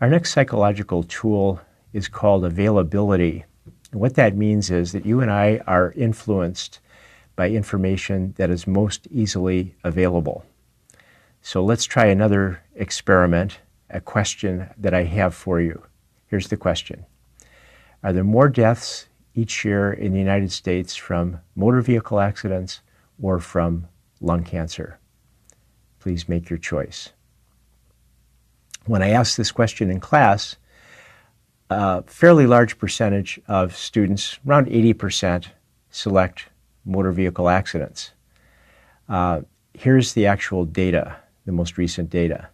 Our next psychological tool is called availability. And what that means is that you and I are influenced by information that is most easily available. So let's try another experiment, a question that I have for you. Here's the question. Are there more deaths each year in the United States from motor vehicle accidents or from lung cancer? Please make your choice. When I asked this question in class, a fairly large percentage of students, around 80%, select motor vehicle accidents. Here's the actual data, the most recent data.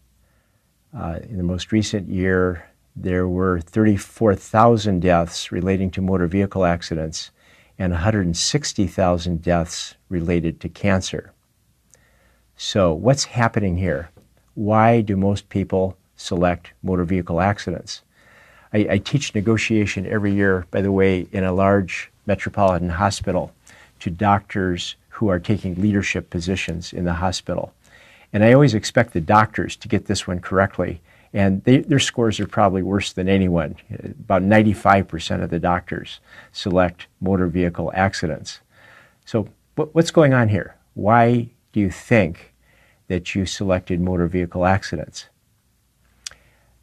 In the most recent year, there were 34,000 deaths relating to motor vehicle accidents and 160,000 deaths related to cancer. So what's happening here? Why do most people select motor vehicle accidents? I teach negotiation every year, by the way, in a large metropolitan hospital to doctors who are taking leadership positions in the hospital. And I always expect the doctors to get this one correctly. And their scores are probably worse than anyone. About 95% of the doctors select motor vehicle accidents. So what's going on here? Why do you think that you selected motor vehicle accidents?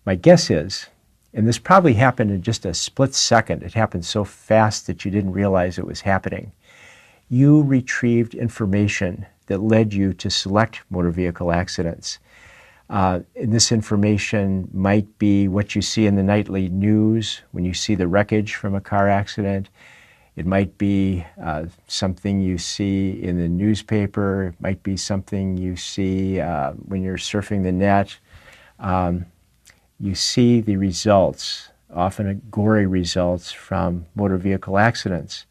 My guess is, and this probably happened in just a split second, it happened so fast that you didn't realize it was happening. You retrieved information that led you to select motor vehicle accidents. And this information might be what you see in the nightly news when you see the wreckage from a car accident. It might be something you see in the newspaper. It might be something you see when you're surfing the net. You see the results, often gory results from motor vehicle accidents.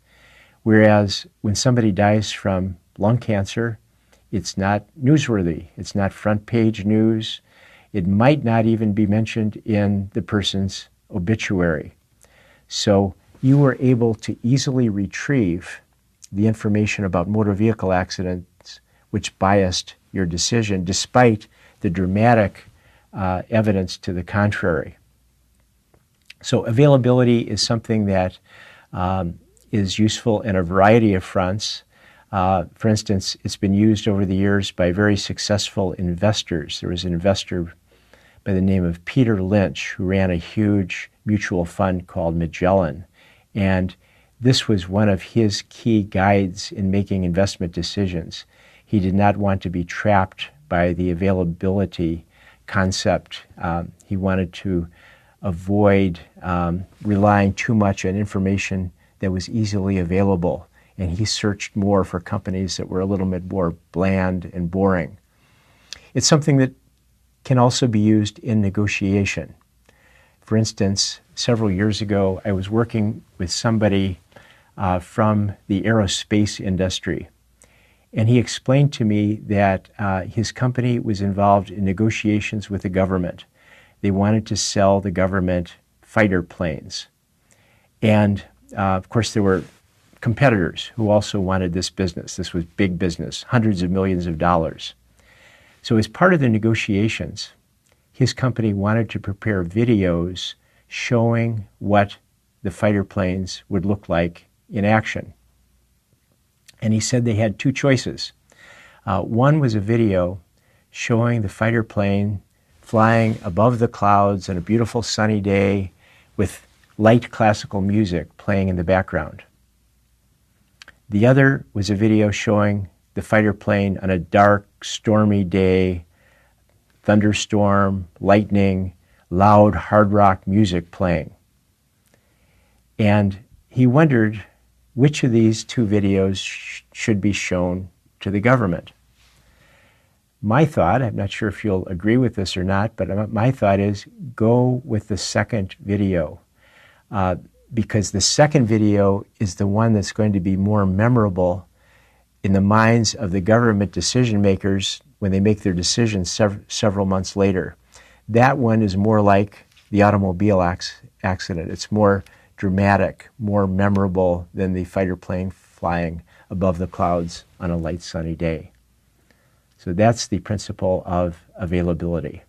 Whereas when somebody dies from lung cancer, it's not newsworthy. It's not front page news. It might not even be mentioned in the person's obituary. So you were able to easily retrieve the information about motor vehicle accidents which biased your decision despite the dramatic evidence to the contrary. So availability is something that is useful in a variety of fronts. For instance, it's been used over the years by very successful investors. There was an investor by the name of Peter Lynch who ran a huge mutual fund called Magellan. And this was one of his key guides in making investment decisions. He did not want to be trapped by the availability concept. He wanted to avoid relying too much on information that was easily available. And he searched more for companies that were a little bit more bland and boring. It's something that can also be used in negotiation. For instance, several years ago, I was working with somebody from the aerospace industry. And he explained to me that his company was involved in negotiations with the government. They wanted to sell the government fighter planes. And of course, there were competitors who also wanted this business. This was big business, hundreds of millions of dollars. So as part of the negotiations, his company wanted to prepare videos showing what the fighter planes would look like in action. And he said they had two choices. One was a video showing the fighter plane flying above the clouds on a beautiful sunny day with light classical music playing in the background. The other was a video showing the fighter plane on a dark, stormy day, thunderstorm, lightning, loud hard rock music playing. And he wondered which of these two videos should be shown to the government. My thought, I'm not sure if you'll agree with this or not, but my thought is go with the second video. Because the second video is the one that's going to be more memorable in the minds of the government decision makers when they make their decisions several months later. That one is more like the automobile accident. It's more dramatic, more memorable than the fighter plane flying above the clouds on a light sunny day. So that's the principle of availability.